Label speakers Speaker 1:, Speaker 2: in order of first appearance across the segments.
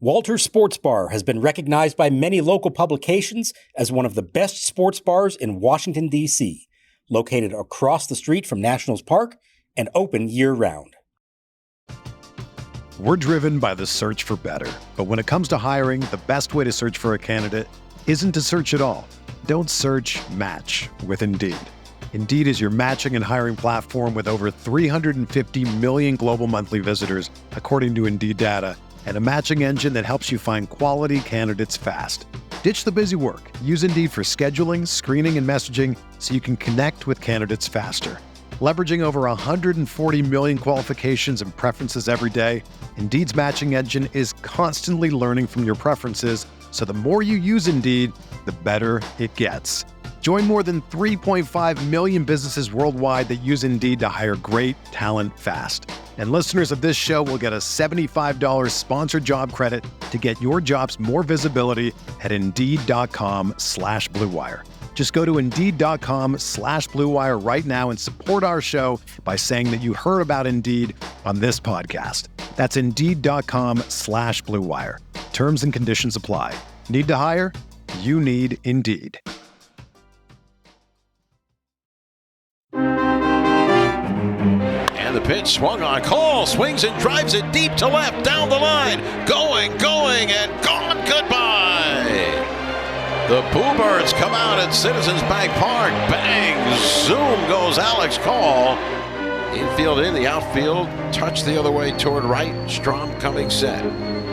Speaker 1: Walter Sports Bar has been recognized by many local publications as one of the best sports bars in Washington, D.C., located across the street from Nationals Park and open year-round.
Speaker 2: We're driven by the search for better. But when it comes to hiring, the best way to search for a candidate isn't to search at all. Don't search, match with Indeed. Indeed is your matching and hiring platform with over 350 million global monthly visitors, according to Indeed data, and a matching engine that helps you find quality candidates fast. Ditch the busy work. Use Indeed for scheduling, screening, and messaging so you can connect with candidates faster. Leveraging over 140 million qualifications and preferences every day, Indeed's matching engine is constantly learning from your preferences, so the more you use Indeed, the better it gets. Join more than 3.5 million businesses worldwide that use Indeed to hire great talent fast. And listeners of this show will get a $75 sponsored job credit to get your jobs more visibility at Indeed.com/Blue Wire. Just go to Indeed.com/Blue Wire right now and support our show by saying that you heard about Indeed on this podcast. That's Indeed.com/Blue Wire. Terms and conditions apply. Need to hire? You need Indeed.
Speaker 3: And the pitch swung on. Cole swings and drives it deep to left, down the line. Going, and gone. Goodbye. The Pooh Birds come out at Citizens Bank Park. Bang! Zoom goes Alex Cole. Infield in, the outfield. Touch the other way toward right. Strom coming set.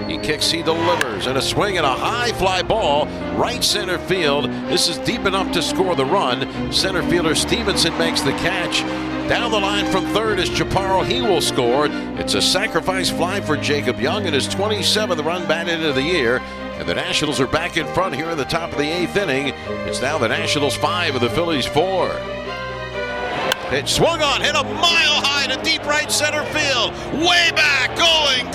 Speaker 3: He kicks, he delivers, and a swing and a high fly ball. Right center field. This is deep enough to score the run. Center fielder Stevenson makes the catch. Down the line from third is Chaparro. He will score. It's a sacrifice fly for Jacob Young and his 27th run batted into the year. And the Nationals are back in front here in the top of the 8th inning. It's now the Nationals 5 and the Phillies 4. It swung on, hit a mile high to deep right center field. Way back, going,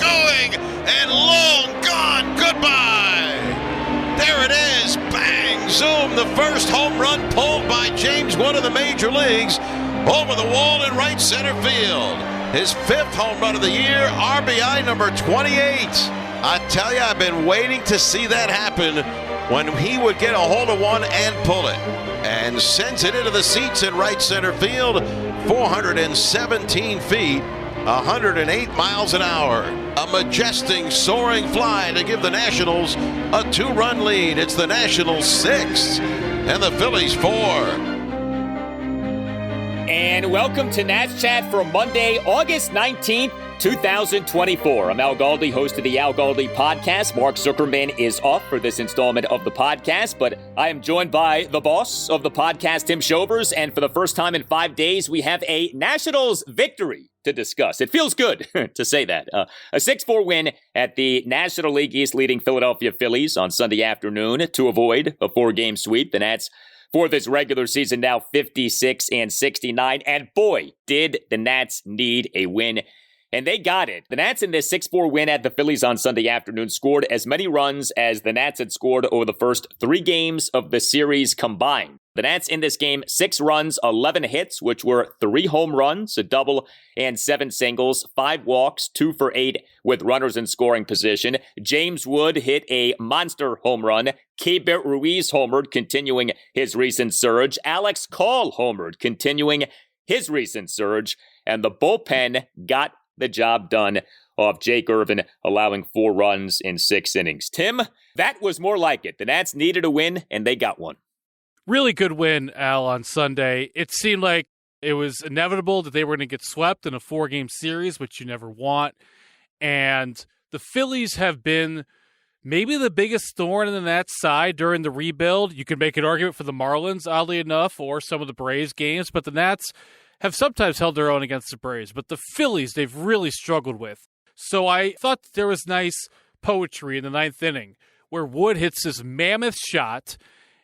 Speaker 3: and long gone. Goodbye. There it is. Bang, zoom. The first home run pulled by James Wood of the major leagues over the wall in right center field. His 5th home run of the year, RBI number 28. I tell you, I've been waiting to see that happen when he would get a hold of one and pull it. And sends it into the seats in right center field, 417 feet, 108 miles an hour. A majestic soaring fly to give the Nationals a 2-run lead. It's the Nationals 6 and the Phillies 4.
Speaker 4: And welcome to Nats Chat for Monday, August 19th, 2024. I'm Al Galdi, host of the Al Galdi podcast. Mark Zuckerman is off for this installment of the podcast, but I am joined by the boss of the podcast, Tim Shovers, and for the first time in 5 days, we have a Nationals victory to discuss. It feels good to say that. A 6-4 win at the National League East leading Philadelphia Phillies on Sunday afternoon to avoid a 4-game sweep. The Nats for this regular season now 56-69, and boy, did the Nats need a win. And they got it. The Nats in this 6-4 win at the Phillies on Sunday afternoon scored as many runs as the Nats had scored over the first 3 games of the series combined. The Nats in this game, 6 runs, 11 hits, which were 3 home runs, a double, and 7 singles, 5 walks, 2 for 8 with runners in scoring position. James Wood hit a monster home run. Keibert Ruiz homered, continuing his recent surge. Alex Cole homered, continuing his recent surge. And the bullpen got the job done off Jake Irvin, allowing 4 runs in 6 innings. Tim, that was more like it. The Nats needed a win, and they got one.
Speaker 5: Really good win, Al, on Sunday. It seemed like it was inevitable that they were going to get swept in a 4-game series, which you never want. And the Phillies have been maybe the biggest thorn in the Nats side during the rebuild. You could make an argument for the Marlins, oddly enough, or some of the Braves games, but the Nats have sometimes held their own against the Braves. But the Phillies, they've really struggled with. So I thought there was nice poetry in the 9th inning where Wood hits this mammoth shot,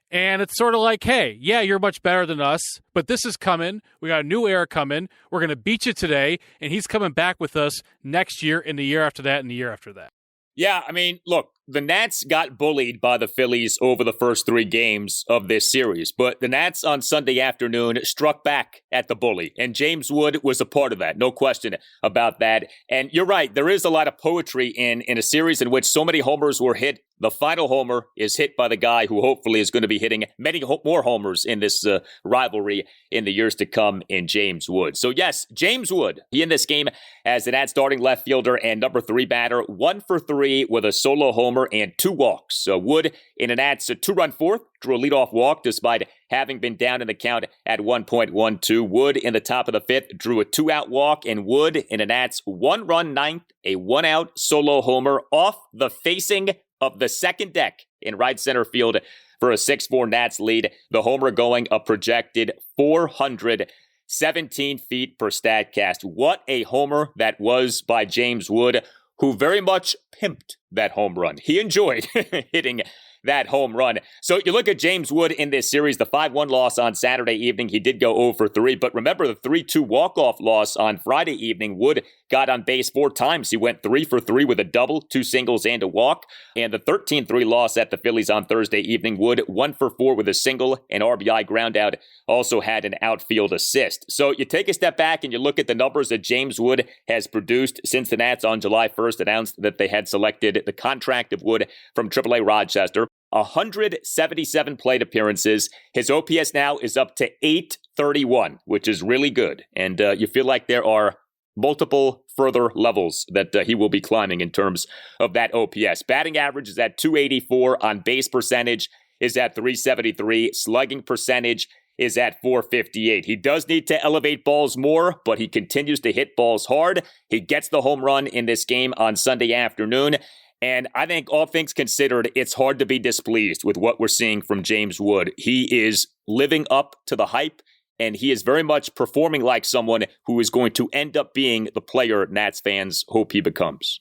Speaker 5: and it's sort of like, hey, yeah, you're much better than us, but this is coming. We got a new era coming. We're going to beat you today, and he's coming back with us next year and the year after that and the year after that.
Speaker 4: Yeah, I mean, look, the Nats got bullied by the Phillies over the first 3 games of this series, but the Nats on Sunday afternoon struck back at the bully, and James Wood was a part of that, no question about that. And you're right, there is a lot of poetry in a series in which so many homers were hit. The final homer is hit by the guy who hopefully is going to be hitting many more homers in this rivalry in the years to come in James Wood. So yes, James Wood, he in this game as the Nats starting left fielder and number 3 batter, 1 for 3 with a solo homer and 2 walks. So Wood in the Nats' 2-run fourth drew a leadoff walk despite having been down in the count at 1.12. Wood in the top of the 5th drew a 2-out walk, and Wood in the Nats' 1-run ninth, a 1-out solo homer off the facing of the second deck in right center field for a 6-4 Nats lead. The homer going a projected 417 feet per Statcast. What a homer that was by James Wood, who very much pimped that home run. He enjoyed hitting that home run. So you look at James Wood in this series, the 5-1 loss on Saturday evening, he did go 0 for 3, but remember the 3-2 walk-off loss on Friday evening. Wood got on base 4 times. He went 3 for 3 with a double, 2 singles, and a walk. And the 13-3 loss at the Phillies on Thursday evening, Wood 1 for 4 with a single, an RBI groundout, also had an outfield assist. So you take a step back and you look at the numbers that James Wood has produced since the Nats on July 1st announced that they had selected the contract of Wood from AAA Rochester. 177 plate appearances. His OPS now is up to 831, which is really good. And you feel like there are multiple further levels that he will be climbing in terms of that OPS. Batting average is at 284. On base percentage is at 373. Slugging percentage is at 458. He does need to elevate balls more, but he continues to hit balls hard. He gets the home run in this game on Sunday afternoon. And I think all things considered, it's hard to be displeased with what we're seeing from James Wood. He is living up to the hype, and he is very much performing like someone who is going to end up being the player Nats fans hope he becomes.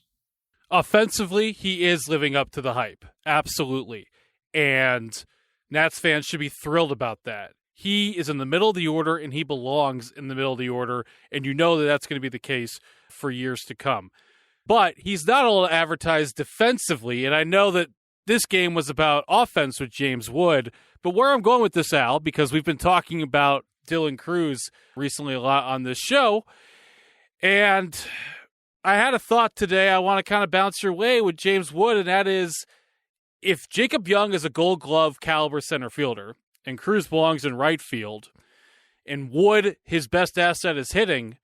Speaker 5: Offensively, he is living up to the hype. Absolutely. And Nats fans should be thrilled about that. He is in the middle of the order, and he belongs in the middle of the order, and you know that that's going to be the case for years to come. But he's not all advertised defensively, and I know that this game was about offense with James Wood, but where I'm going with this, Al, because we've been talking about Dylan Cruz recently a lot on this show, and I had a thought today I want to kind of bounce your way with James Wood, and that is, if Jacob Young is a Gold Glove caliber center fielder, and Cruz belongs in right field, and Wood, his best asset is hitting,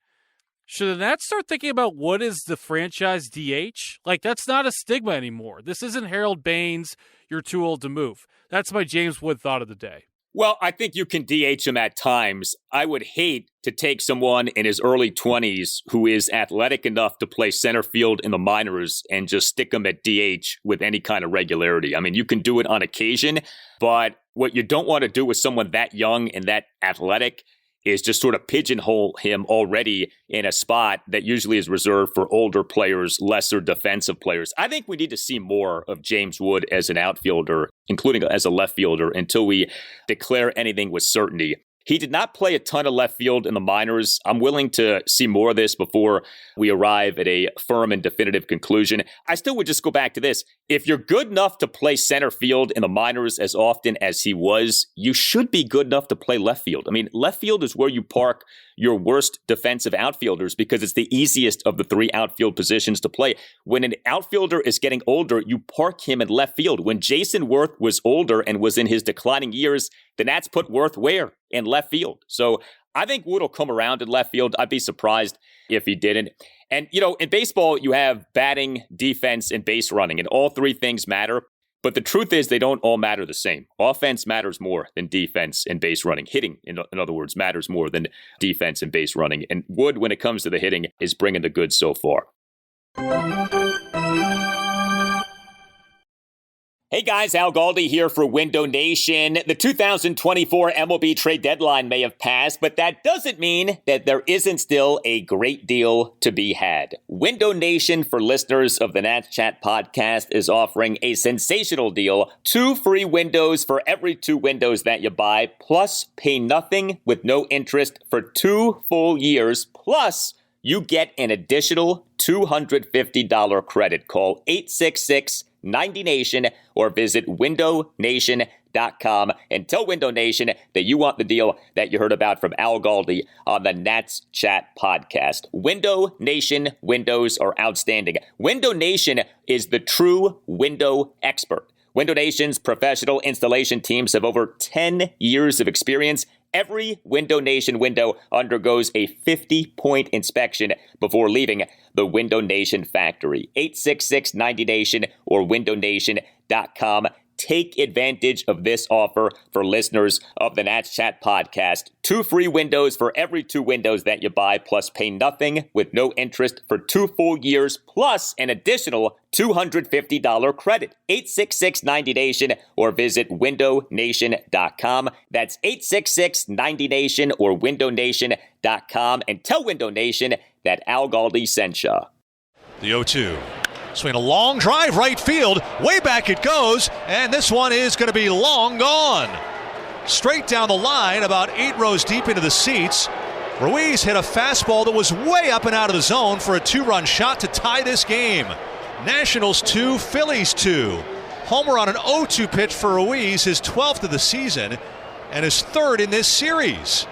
Speaker 5: should the Nats start thinking about Wood as the franchise DH? Like, that's not a stigma anymore. This isn't Harold Baines, you're too old to move. That's my James Wood thought of the day.
Speaker 4: Well, I think you can DH him at times. I would hate to take someone in his early 20s who is athletic enough to play center field in the minors and just stick him at DH with any kind of regularity. I mean, you can do it on occasion, but what you don't want to do with someone that young and that athletic is just sort of pigeonhole him already in a spot that usually is reserved for older players, lesser defensive players. I think we need to see more of James Wood as an outfielder, including as a left fielder, until we declare anything with certainty. He did not play a ton of left field in the minors. I'm willing to see more of this before we arrive at a firm and definitive conclusion. I still would just go back to this. If you're good enough to play center field in the minors as often as he was, you should be good enough to play left field. I mean, left field is where you park your worst defensive outfielders because it's the easiest of the 3 outfield positions to play. When an outfielder is getting older, you park him in left field. When Jason Worth was older and was in his declining years, the Nats put Worth where? In left field. So I think Wood will come around in left field. I'd be surprised if he didn't. And, you know, in baseball, you have batting, defense, and base running, and all 3 things matter. But the truth is they don't all matter the same. Offense matters more than defense and base running. Hitting, in other words, matters more than defense and base running. And Wood, when it comes to the hitting, is bringing the goods so far. Hey guys, Al Galdi here for Window Nation. The 2024 MLB trade deadline may have passed, but that doesn't mean that there isn't still a great deal to be had. Window Nation, for listeners of the Nats Chat podcast, is offering a sensational deal. 2 free windows for every 2 windows that you buy, plus pay nothing with no interest for 2 full years, plus you get an additional $250 credit. Call 866-90-NATION or visit windownation.com and tell Window Nation that you want the deal that you heard about from Al Galdi on the Nats Chat podcast. Window Nation windows are outstanding. Window Nation is the true window expert. Window Nation's professional installation teams have over 10 years of experience. Every Window Nation window undergoes a 50-point inspection before leaving the Window Nation factory. 866-90-NATION or windownation.com. Take advantage of this offer for listeners of the Nats Chat podcast. 2 free windows for every 2 windows that you buy, plus pay nothing with no interest for 2 full years, plus an additional $250 credit. 866-90-NATION or visit windownation.com. That's 866-90-NATION or windownation.com, and tell Window Nation that Al Galdi sent ya.
Speaker 6: The 0-2. Swing a long drive right field. Way back it goes. And this one is going to be long gone. Straight down the line, about 8 rows deep into the seats. Ruiz hit a fastball that was way up and out of the zone for a 2-run shot to tie this game. Nationals 2, Phillies 2. Homer on an 0-2 pitch for Ruiz, his 12th of the season, and his 3rd in this series.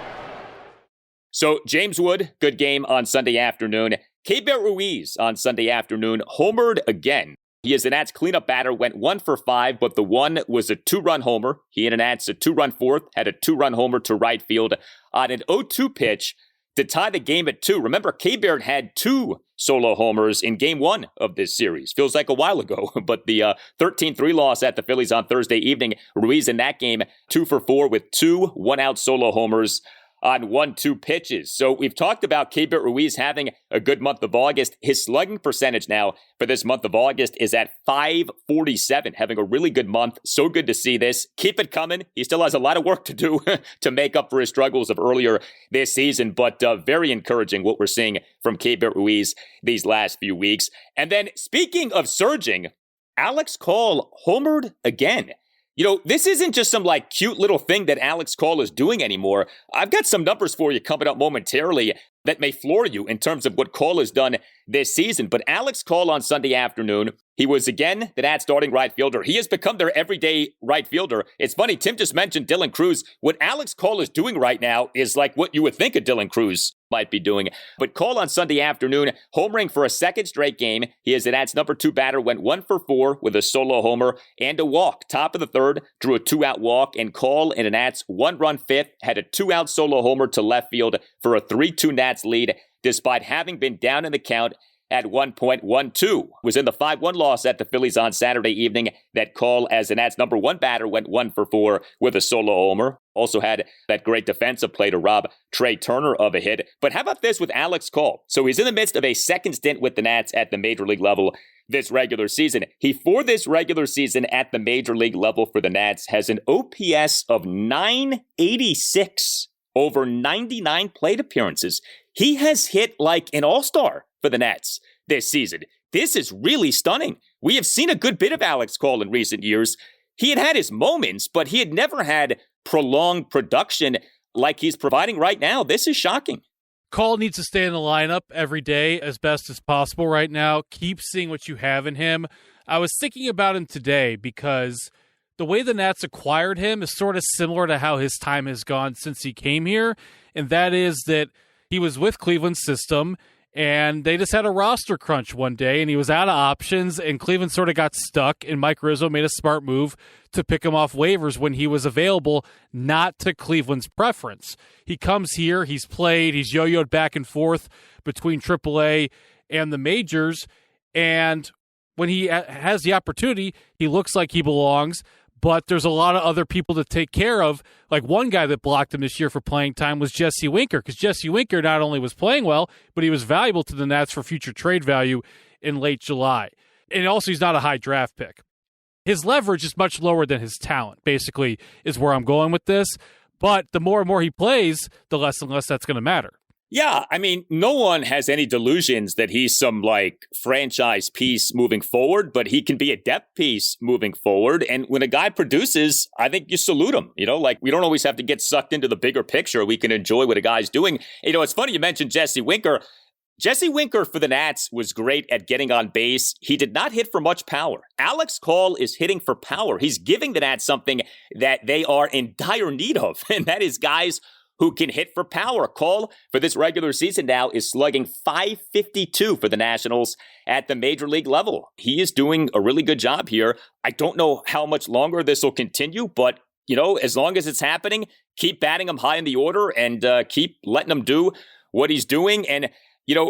Speaker 4: So James Wood, good game on Sunday afternoon. Keibert Ruiz on Sunday afternoon homered again. He is the Nats cleanup batter, went 1 for 5, but the one was a 2-run homer. He and the Nats a 2-run 4th, had a 2-run homer to right field on an 0-2 pitch to tie the game at 2. Remember, Keibert had 2 solo homers in game 1 of this series. Feels like a while ago, but the 13-3 loss at the Phillies on Thursday evening, Ruiz in that game 2 for 4 with 2 one-out solo homers on 1-2 pitches. So we've talked about Keibert Ruiz having a good month of August. His slugging percentage now for this month of August is at .547, having a really good month. So good to see this. Keep it coming. He still has a lot of work to do to make up for his struggles of earlier this season, but very encouraging what we're seeing from Keibert Ruiz these last few weeks. And then speaking of surging, Alex Call homered again. You know, this isn't just some cute little thing that Alex Call is doing anymore. I've got some numbers for you coming up momentarily that may floor you in terms of what Call has done this season. But Alex Call on Sunday afternoon, he was again the Nats starting right fielder. He has become their everyday right fielder. It's funny, Tim just mentioned Dylan Cruz. What Alex Call is doing right now is like what you would think a Dylan Cruz might be doing. But Call on Sunday afternoon, homering for a 2nd straight game. He is the Nats number 2 batter, went 1 for 4 with a solo homer and a walk. Top of the 3rd, drew a 2-out walk, and Call in the Nats 1-run 5th had a 2-out solo homer to left field for a 3-2 Nats lead, despite having been down in the count at 1.12. Was in the 5-1 loss at the Phillies on Saturday evening that Call, as the Nats number 1 batter, went 1 for 4 with a solo homer. Also had that great defensive play to rob Trey Turner of a hit. But how about this with Alex Call? So he's in the midst of a 2nd stint with the Nats at the major league level this regular season. He, for this regular season at the major league level for the Nats, has an OPS of .986 over 99 plate appearances. He has hit like an all-star for the Nats this season. This is really stunning. We have seen a good bit of Alex Call in recent years. He had his moments, but he had never had prolonged production like he's providing right now. This is shocking.
Speaker 5: Call needs to stay in the lineup every day as best as possible right now. Keep seeing what you have in him. I was thinking about him today because the way the Nats acquired him is sort of similar to how his time has gone since he came here, and that is that he was with Cleveland's system, and they just had a roster crunch one day, and he was out of options, and Cleveland sort of got stuck, and Mike Rizzo made a smart move to pick him off waivers when he was available, not to Cleveland's preference. He comes here, he's played, he's yo-yoed back and forth between AAA and the majors, and when he has the opportunity, he looks like he belongs, but there's a lot of other people to take care of. Like one guy that blocked him this year for playing time was Jesse Winker, because Jesse Winker not only was playing well, but he was valuable to the Nats for future trade value in late July. And also, he's not a high draft pick. His leverage is much lower than his talent, basically, is where I'm going with this. But the more and more he plays, the less and less that's going to matter.
Speaker 4: Yeah, I mean, no one has any delusions that he's some franchise piece moving forward, but he can be a depth piece moving forward. And when a guy produces, I think you salute him. We don't always have to get sucked into the bigger picture. We can enjoy what a guy's doing. It's funny you mentioned Jesse Winker. Jesse Winker for the Nats was great at getting on base. He did not hit for much power. Alex Call is hitting for power. He's giving the Nats something that they are in dire need of, and that is guys who can hit for power. Call for this regular season now is slugging .552 for the Nationals at the major league level. He is doing a really good job here. I don't know how much longer this will continue, but as long as it's happening, keep batting him high in the order and keep letting him do what he's doing. And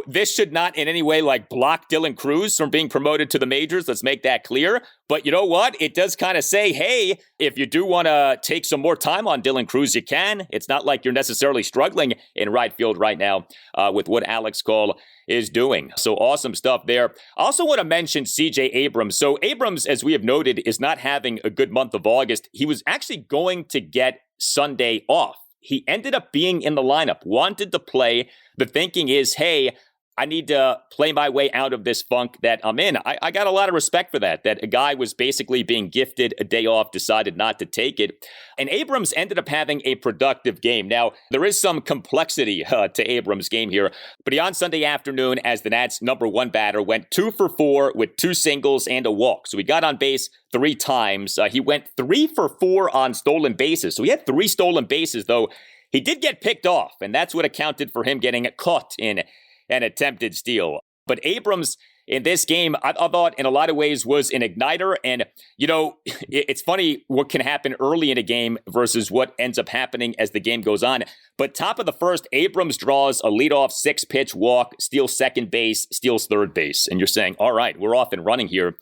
Speaker 4: this should not in any way block Dylan Cruz from being promoted to the majors. Let's make that clear. But you know what? It does kind of say, hey, if you do want to take some more time on Dylan Cruz, you can. It's not like you're necessarily struggling in right field right now with what Alex Call is doing. So awesome stuff there. I also want to mention CJ Abrams. So Abrams, as we have noted, is not having a good month of August. He was actually going to get Sunday off. He ended up being in the lineup, wanted to play. The thinking is, hey, I need to play my way out of this funk that I'm in. I got a lot of respect for that a guy was basically being gifted a day off, decided not to take it. And Abrams ended up having a productive game. Now, there is some complexity to Abrams' game here, but he on Sunday afternoon, as the Nats' #1 batter, went 2 for 4 with 2 singles and a walk. So he got on base 3 times. He went 3 for 4 on stolen bases. So he had 3 stolen bases, though he did get picked off, and that's what accounted for him getting caught in an attempted steal. But Abrams in this game, I thought in a lot of ways was an igniter. And, it's funny what can happen early in a game versus what ends up happening as the game goes on. But top of the first, Abrams draws a leadoff 6-pitch walk, steals second base, steals third base. And you're saying, all right, we're off and running here.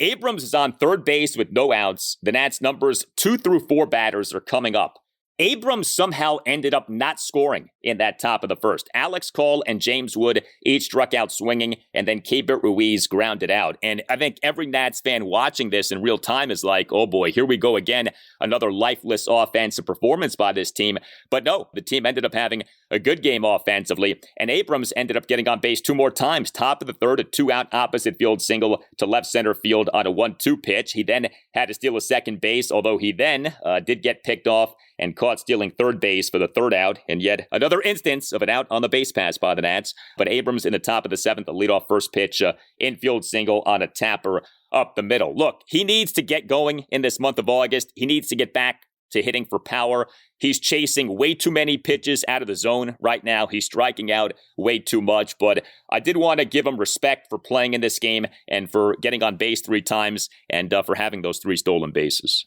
Speaker 4: Abrams is on third base with no outs. The Nats numbers 2 through 4 batters are coming up. Abrams somehow ended up not scoring in that top of the first. Alex Call and James Wood each struck out swinging, and then Keibert Ruiz grounded out. And I think every Nats fan watching this in real time is like, oh boy, here we go again. Another lifeless offensive performance by this team. But no, the team ended up having a good game offensively, and Abrams ended up getting on base 2 more times. Top of the third, a 2-out opposite field single to left center field on a 1-2 pitch. He then had to steal a second base, although he then did get picked off and caught stealing third base for the 3rd out, and yet another instance of an out on the base pass by the Nats. But Abrams in the top of the 7th, a leadoff first pitch, infield single on a tapper up the middle. Look, he needs to get going in this month of August. He needs to get back to hitting for power. He's chasing way too many pitches out of the zone right now. He's striking out way too much, but I did want to give him respect for playing in this game and for getting on base 3 times and for having those 3 stolen bases.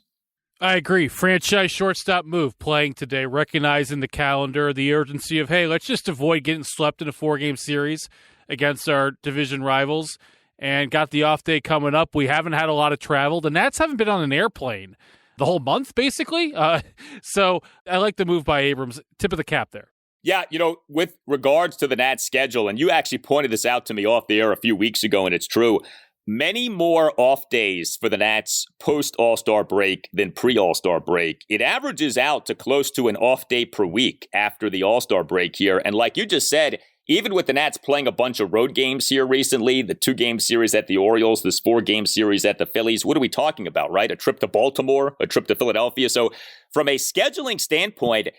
Speaker 5: I agree. Franchise shortstop move playing today, recognizing the calendar, the urgency of, hey, let's just avoid getting swept in a 4-game series against our division rivals, and got the off day coming up. We haven't had a lot of travel. The Nats haven't been on an airplane the whole month, basically. So I like the move by Abrams. Tip of the cap there.
Speaker 4: Yeah, with regards to the Nats schedule, and you actually pointed this out to me off the air a few weeks ago, and it's true. Many more off days for the Nats post-All-Star break than pre-All-Star break. It averages out to close to an off day per week after the All-Star break here. And like you just said, even with the Nats playing a bunch of road games here recently, the 2-game series at the Orioles, this 4-game series at the Phillies, what are we talking about, right? A trip to Baltimore, a trip to Philadelphia. So from a scheduling standpoint,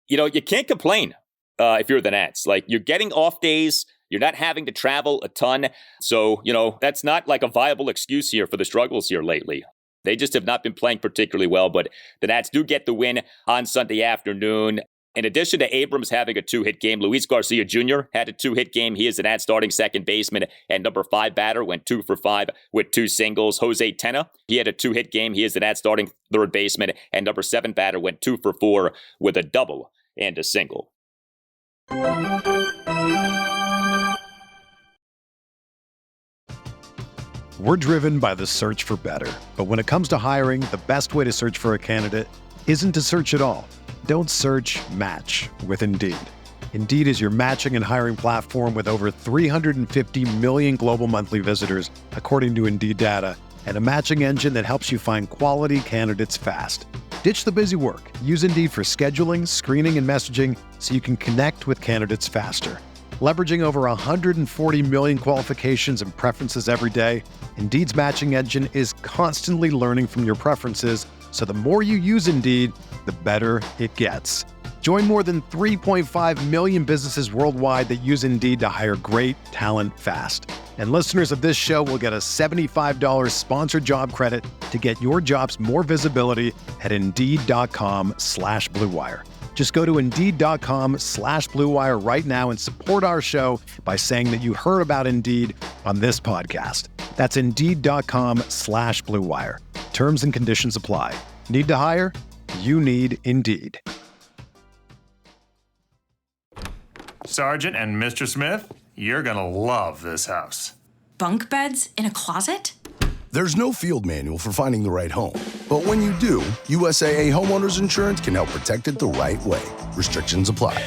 Speaker 4: you can't complain if you're the Nats. You're getting off days. You're not having to travel a ton. So, that's not like a viable excuse here for the struggles here lately. They just have not been playing particularly well, but the Nats do get the win on Sunday afternoon. In addition to Abrams having a 2-hit game, Luis Garcia Jr. had a 2-hit game. He is the Nats starting second baseman and #5 batter, went 2 for 5 with 2 singles. Jose Tena, he had a 2-hit game. He is the Nats starting third baseman and #7 batter, went 2 for 4 with a double and a single.
Speaker 2: We're driven by the search for better. But when it comes to hiring, the best way to search for a candidate isn't to search at all. Don't search, match with Indeed. Indeed is your matching and hiring platform with over 350 million global monthly visitors, according to Indeed data, and a matching engine that helps you find quality candidates fast. Ditch the busy work. Use Indeed for scheduling, screening, and messaging so you can connect with candidates faster. Leveraging over 140 million qualifications and preferences every day, Indeed's matching engine is constantly learning from your preferences, so the more you use Indeed, the better it gets. Join more than 3.5 million businesses worldwide that use Indeed to hire great talent fast. And listeners of this show will get a $75 sponsored job credit to get your jobs more visibility at Indeed.com/Blue Wire. Just go to Indeed.com/Blue Wire right now and support our show by saying that you heard about Indeed on this podcast. That's Indeed.com/Blue Wire. Terms and conditions apply. Need to hire? You need Indeed.
Speaker 7: Sergeant and Mr. Smith, you're gonna love this house.
Speaker 8: Bunk beds in a closet?
Speaker 9: There's no field manual for finding the right home. But when you do, USAA Homeowners Insurance can help protect it the right way. Restrictions apply.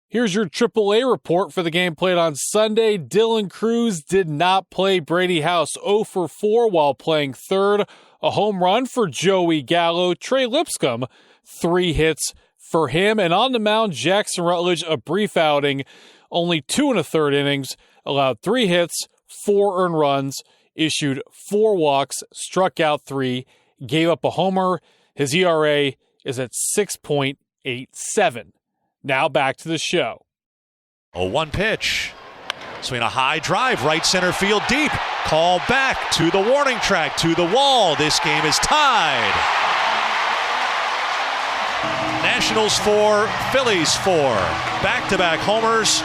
Speaker 5: Here's your AAA report for the game played on Sunday. Dylan Cruz did not play. Brady House 0 for 4 while playing third. A home run for Joey Gallo. Trey Lipscomb, 3 hits for him. And on the mound, Jackson Rutledge, a brief outing. Only 2 1/3 innings. Allowed 3 hits, 4 earned runs. Issued 4 walks, struck out 3, gave up a homer. His ERA is at 6.87. Now back to the show.
Speaker 6: 0-1 pitch. Swing a high drive, right center field deep. Call back to the warning track, to the wall. This game is tied. Nationals 4, Phillies 4. Back-to-back homers,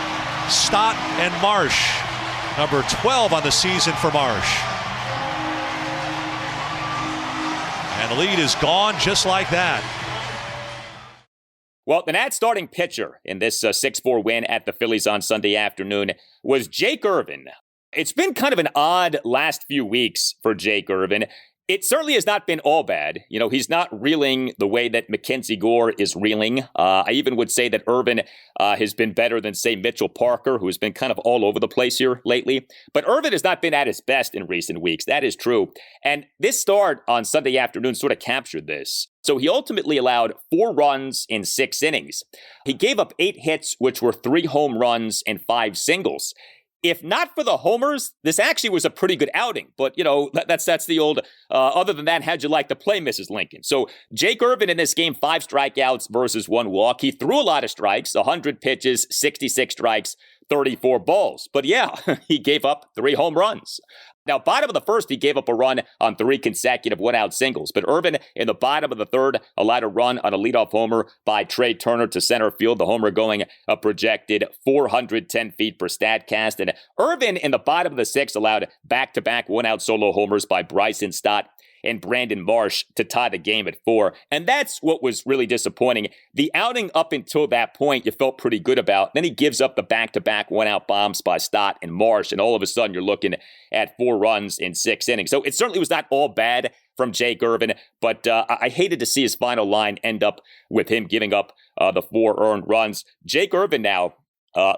Speaker 6: Stott and Marsh. Number 12 on the season for Marsh. And the lead is gone just like that.
Speaker 4: Well, the Nats starting pitcher in this 6-4 win at the Phillies on Sunday afternoon was Jake Irvin. It's been kind of an odd last few weeks for Jake Irvin. It certainly has not been all bad. You know, he's not reeling the way that Mackenzie Gore is reeling. I even would say that Irvin has been better than, say, Mitchell Parker, who has been kind of all over the place here lately. But Irvin has not been at his best in recent weeks. That is true. And this start on Sunday afternoon sort of captured this. So he ultimately allowed 4 runs in 6 innings. He gave up 8 hits, which were 3 home runs and 5 singles. If not for the homers, this actually was a pretty good outing. But, you know, that's the old, other than that, how'd you like to play, Mrs. Lincoln? So Jake Irvin in this game, 5 strikeouts versus 1 walk. He threw a lot of strikes, 100 pitches, 66 strikes, 34 balls. But yeah, he gave up 3 home runs. Now, bottom of the first, he gave up a run on 3 consecutive one-out singles. But Irvin, in the bottom of the third, allowed a run on a leadoff homer by Trey Turner to center field. The homer going a projected 410 feet per Statcast. And Irvin, in the bottom of the 6th, allowed back-to-back one-out solo homers by Bryson Stott and Brandon Marsh to tie the game at 4. And that's what was really disappointing. The outing up until that point, you felt pretty good about. Then he gives up the back-to-back one-out bombs by Stott and Marsh, and all of a sudden you're looking at 4 runs in 6 innings. So it certainly was not all bad from Jake Irvin, but I hated to see his final line end up with him giving up the 4 earned runs. Jake Irvin now,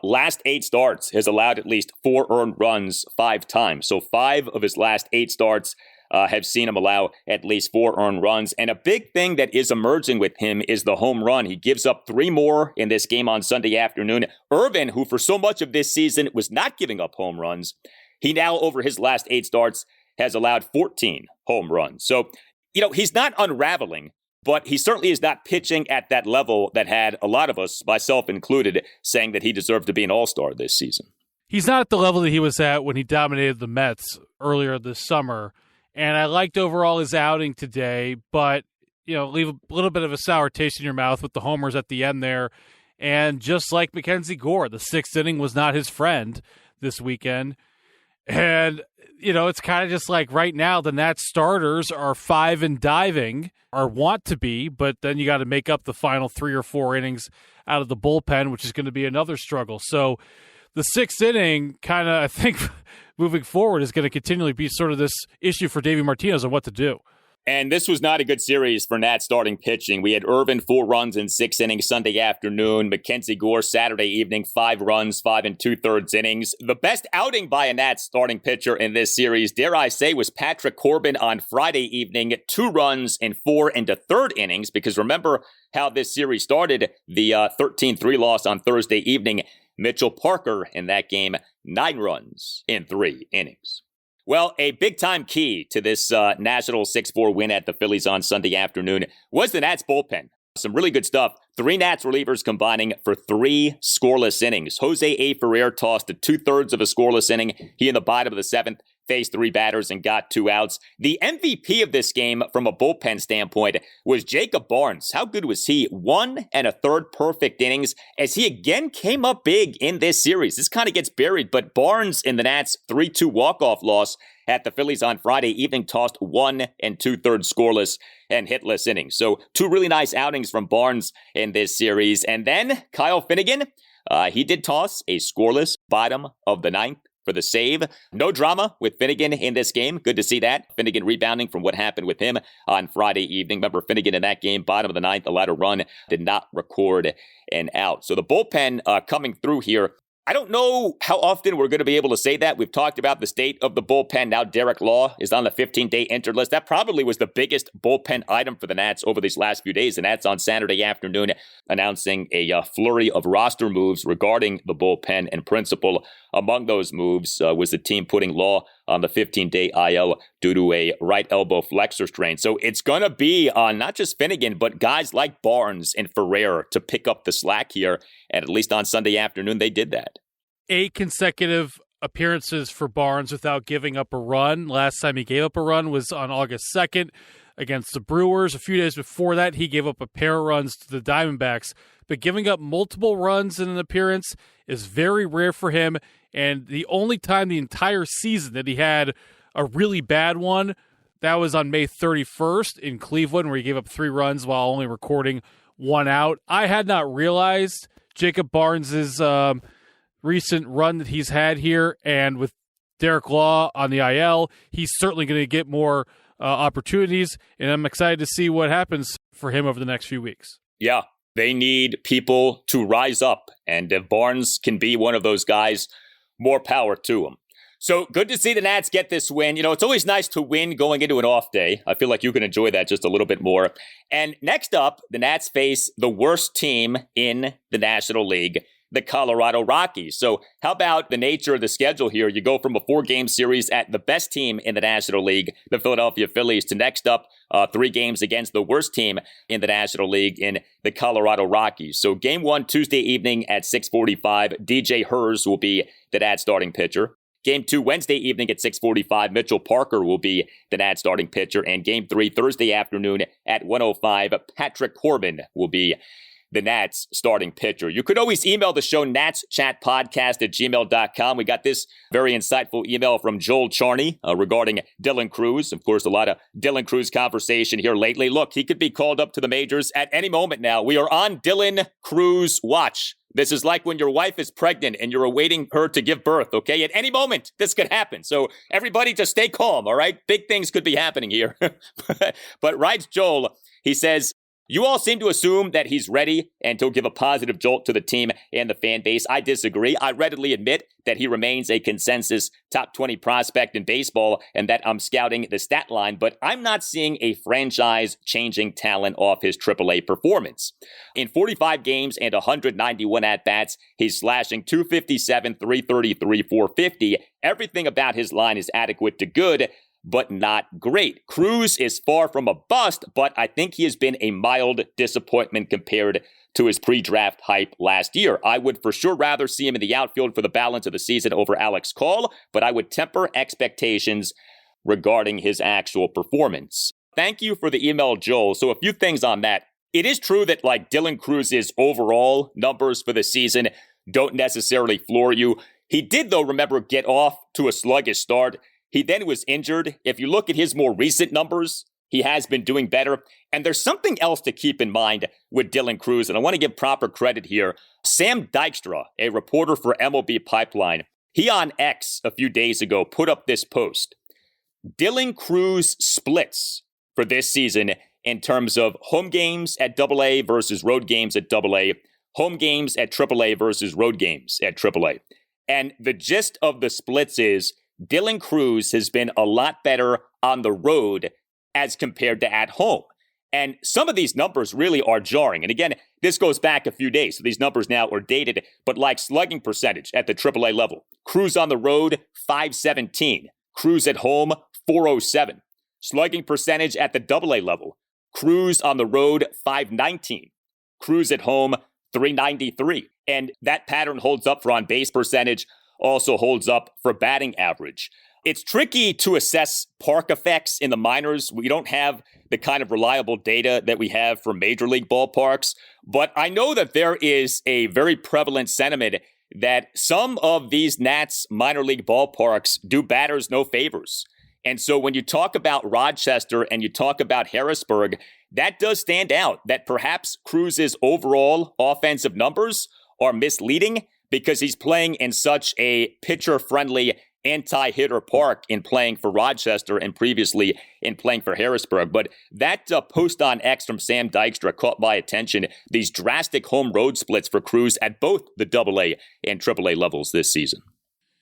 Speaker 4: last 8 starts, has allowed at least 4 earned runs 5 times. So 5 of his last 8 starts have seen him allow at least 4 earned runs. And a big thing that is emerging with him is the home run. He gives up 3 more in this game on Sunday afternoon. Irvin, who for so much of this season was not giving up home runs, he now, over his last 8 starts, has allowed 14 home runs. So, you know, he's not unraveling, but he certainly is not pitching at that level that had a lot of us, myself included, saying that he deserved to be an all-star this season.
Speaker 5: He's not at the level that he was at when he dominated the Mets earlier this summer. And I liked overall his outing today, but, you know, leave a little bit of a sour taste in your mouth with the homers at the end there. And just like Mackenzie Gore, the 6th inning was not his friend this weekend. And, you know, it's kind of just like right now, the Nats starters are 5 and diving, or want to be, but then you got to make up the final 3 or 4 innings out of the bullpen, which is going to be another struggle. So the 6th inning kind of, I think, moving forward is going to continually be sort of this issue for Davey Martinez on what to do.
Speaker 4: And this was not a good series for Nats starting pitching. We had Irvin 4 runs in 6 innings Sunday afternoon. Mackenzie Gore Saturday evening, 5 runs, 5 2/3 innings. The best outing by a Nats starting pitcher in this series, dare I say, was Patrick Corbin on Friday evening, 2 runs in 4 1/3 innings. Because remember how this series started, the 13-3 loss on Thursday evening. Mitchell Parker in that game, 9 runs in 3 innings. Well, a big-time key to this National 6-4 win at the Phillies on Sunday afternoon was the Nats bullpen. Some really good stuff. 3 Nats relievers combining for 3 scoreless innings. Jose Ferrer tossed to 2/3 of a scoreless inning. He in the bottom of the 7th faced 3 batters and got 2 outs. The MVP of this game from a bullpen standpoint was Jacob Barnes. How good was he? 1 1/3 perfect innings as he again came up big in this series. This kind of gets buried, but Barnes in the Nats 3-2 walk-off loss at the Phillies on Friday evening tossed 1 2/3 scoreless and hitless innings. So 2 really nice outings from Barnes in this series. And then Kyle Finnegan, he did toss a scoreless bottom of the 9th for the save. No drama with Finnegan in this game. Good to see that. Finnegan rebounding from what happened with him on Friday evening. Remember, Finnegan in that game, bottom of the 9th, allowed a run, did not record an out. So the bullpen coming through here. I don't know how often we're going to be able to say that. We've talked about the state of the bullpen. Now Derek Law is on the 15-day injured list. That probably was the biggest bullpen item for the Nats over these last few days. And that's on Saturday afternoon, announcing a flurry of roster moves regarding the bullpen. And principal among those moves was the team putting Law on the 15-day IL due to a right elbow flexor strain. So it's going to be on not just Finnegan, but guys like Barnes and Ferrer to pick up the slack here. And at least on Sunday afternoon, they did that.
Speaker 5: 8 consecutive appearances for Barnes without giving up a run. Last time he gave up a run was on August 2nd against the Brewers. A few days before that, he gave up a pair of runs to the Diamondbacks. But giving up multiple runs in an appearance is very rare for him. And the only time the entire season that he had a really bad one, that was on May 31st in Cleveland, where he gave up 3 runs while only recording 1 out. I had not realized Jacob Barnes's recent run that he's had here, and with Derek Law on the IL, he's certainly going to get more opportunities, and I'm excited to see what happens for him over the next few weeks.
Speaker 4: Yeah, they need people to rise up, and if Barnes can be one of those guys, more power to him. So good to see the Nats get this win. You know, it's always nice to win going into an off day. I feel like you can enjoy that just a little bit more. And next up, the Nats face the worst team in the National League, the Colorado Rockies. So how about the nature of the schedule here? You go from a 4-game series at the best team in the National League, the Philadelphia Phillies, to next up 3 games against the worst team in the National League in the Colorado Rockies. So game 1, Tuesday evening at 6:45, DJ Herz will be the Nats starting pitcher. Game 2, Wednesday evening at 6:45, Mitchell Parker will be the Nats starting pitcher. And Game 3, Thursday afternoon at 1:05, Patrick Corbin will be the Nats starting pitcher. You could always email the show, natschatpodcast@gmail.com. We got this very insightful email from Joel Charney regarding Dylan Cruz. Of course, a lot of Dylan Cruz conversation here lately. Look, he could be called up to the majors at any moment now. We are on Dylan Cruz watch. This is like when your wife is pregnant and you're awaiting her to give birth, okay? At any moment, this could happen. So everybody just stay calm, all right? Big things could be happening here. But writes Joel, he says, you all seem to assume that he's ready and he'll give a positive jolt to the team and the fan base. I disagree. I readily admit that he remains a consensus top 20 prospect in baseball and that I'm scouting the stat line, but I'm not seeing a franchise-changing talent off his AAA performance. In 45 games and 191 at-bats, he's slashing .257, .333, .450. Everything about his line is adequate to good, but not great. Cruz is far from a bust, but I think he has been a mild disappointment compared to his pre-draft hype last year. I would for sure rather see him in the outfield for the balance of the season over Alex Call, but I would temper expectations regarding his actual performance. Thank you for the email, Joel. So a few things on that. It is true that like Dylan Cruz's overall numbers for the season don't necessarily floor you. He did, though, remember, get off to a sluggish start. He then was injured. If you look at his more recent numbers, he has been doing better. And there's something else to keep in mind with Dylan Cruz, and I want to give proper credit here. Sam Dykstra, a reporter for MLB Pipeline, he on X a few days ago put up this post. Dylan Cruz splits for this season in terms of home games at AA versus road games at AA, home games at AAA versus road games at AAA. And the gist of the splits is Dylan Cruz has been a lot better on the road as compared to at home. And some of these numbers really are jarring. And again, this goes back a few days, so these numbers now are dated. But like slugging percentage at the AAA level, Cruz on the road, .517. Cruz at home, .407. Slugging percentage at the AA level, Cruz on the road, 519. Cruz at home, 393. And that pattern holds up for on-base percentage, also holds up for batting average. It's tricky to assess park effects in the minors. We don't have the kind of reliable data that we have for major league ballparks, but I know that there is a very prevalent sentiment that some of these Nats minor league ballparks do batters no favors. And so when you talk about Rochester and you talk about Harrisburg, that does stand out, that perhaps Cruz's overall offensive numbers are misleading because he's playing in such a pitcher-friendly anti-hitter park in playing for Rochester and previously in playing for Harrisburg. But that post on X from Sam Dykstra caught my attention. These drastic home road splits for Cruz at both the AA and AAA levels this season.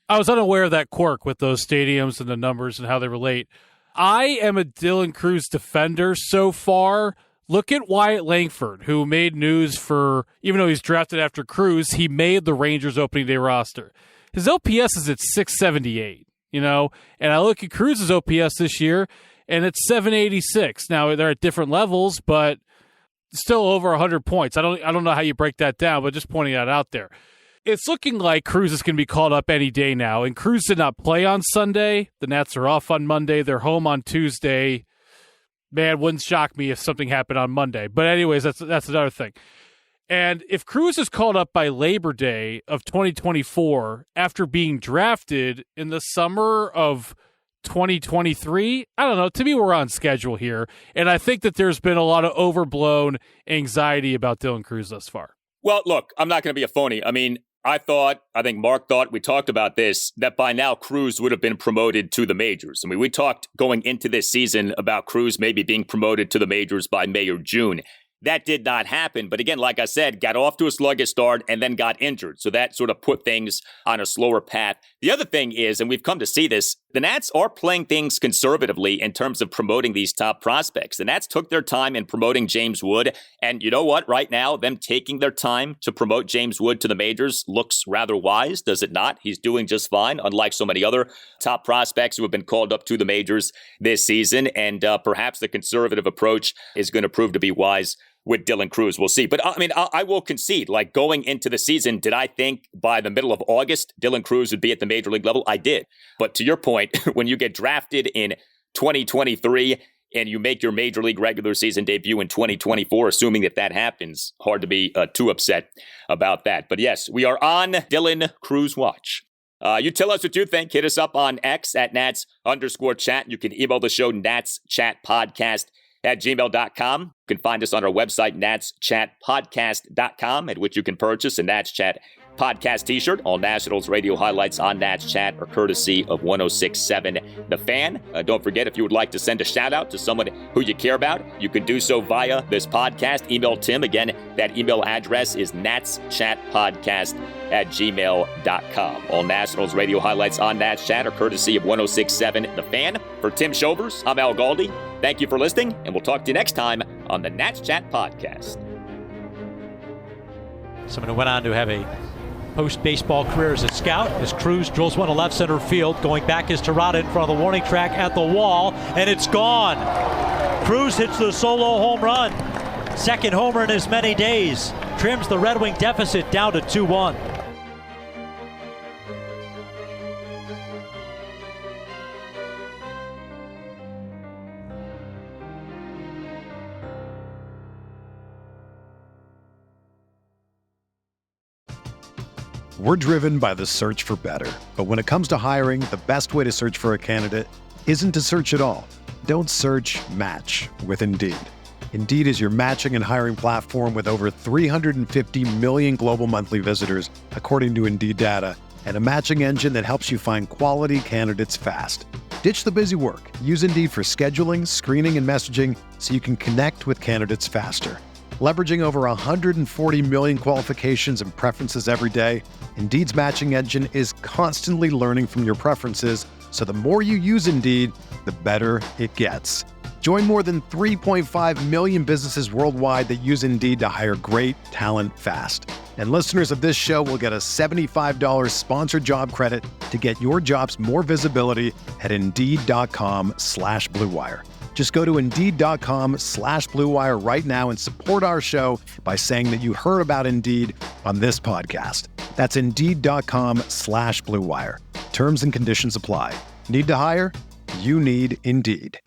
Speaker 5: I was unaware of that quirk with those stadiums and the numbers and how they relate. I am a Dylan Cruz defender so far. Look at Wyatt Langford, who made news for, even though he's drafted after Cruz, he made the Rangers opening day roster. His OPS is at 678, and I look at Cruz's OPS this year, and it's 786. Now, they're at different levels, but still over 100 points. I don't know how you break that down, but just pointing that out there. It's looking like Cruz is going to be called up any day now, and Cruz did not play on Sunday. The Nats are off on Monday. They're home on Tuesday. Man, wouldn't shock me if something happened on Monday. But anyways, that's another thing. And if Cruz is called up by Labor Day of 2024 after being drafted in the summer of 2023, I don't know. To me, we're on schedule here. And I think that there's been a lot of overblown anxiety about Dylan Cruz thus far.
Speaker 4: Well, look, I'm not going to be a phony. I mean, I think Mark thought, we talked about this, that by now Cruz would have been promoted to the majors. I mean, we talked going into this season about Cruz maybe being promoted to the majors by May or June. That did not happen. But again, like I said, got off to a sluggish start and then got injured. So that sort of put things on a slower path. The other thing is, and we've come to see this, the Nats are playing things conservatively in terms of promoting these top prospects. The Nats took their time in promoting James Wood. And you know what? Right now, them taking their time to promote James Wood to the majors looks rather wise, does it not? He's doing just fine, unlike so many other top prospects who have been called up to the majors this season. And perhaps the conservative approach is going to prove to be wise with Dylan Cruz. We'll see. But I mean, I will concede, like going into the season, did I think by the middle of August, Dylan Cruz would be at the major league level? I did. But to your point, when you get drafted in 2023 and you make your major league regular season debut in 2024, assuming that happens, hard to be too upset about that. But yes, we are on Dylan Cruz watch. You tell us what you think. Hit us up on X at Nats_chat. You can email the show natschatpodcast@gmail.com. You can find us on our website, natschatpodcast.com, at which you can purchase a Nats Chat podcast t-shirt. All Nationals radio highlights on Nats Chat are courtesy of 106.7 The Fan. Don't forget, if you would like to send a shout out to someone who you care about, you can do so via this podcast. Email Tim. Again, that email address is natschatpodcast@gmail.com. All Nationals radio highlights on Nats Chat are courtesy of 106.7 The Fan. For Tim Shovers, I'm Al Galdi. Thank you for listening, and we'll talk to you next time on the Nats Chat Podcast.
Speaker 10: Someone who went on to have a post-baseball career as a scout, as Cruz drills one to left center field. Going back is Tirada in front of the warning track at the wall, and it's gone. Cruz hits the solo home run. Second homer in as many days. Trims the Red Wing deficit down to 2-1.
Speaker 2: We're driven by the search for better. But when it comes to hiring, the best way to search for a candidate isn't to search at all. Don't search, match with Indeed. Indeed is your matching and hiring platform with over 350 million global monthly visitors, according to Indeed data, and a matching engine that helps you find quality candidates fast. Ditch the busy work. Use Indeed for scheduling, screening, and messaging so you can connect with candidates faster. Leveraging over 140 million qualifications and preferences every day, Indeed's matching engine is constantly learning from your preferences, so the more you use Indeed, the better it gets. Join more than 3.5 million businesses worldwide that use Indeed to hire great talent fast. And listeners of this show will get a $75 sponsored job credit to get your jobs more visibility at Indeed.com/Blue Wire. Just go to Indeed.com/Blue Wire right now and support our show by saying that you heard about Indeed on this podcast. That's Indeed.com/Blue Wire. Terms and conditions apply. Need to hire? You need Indeed.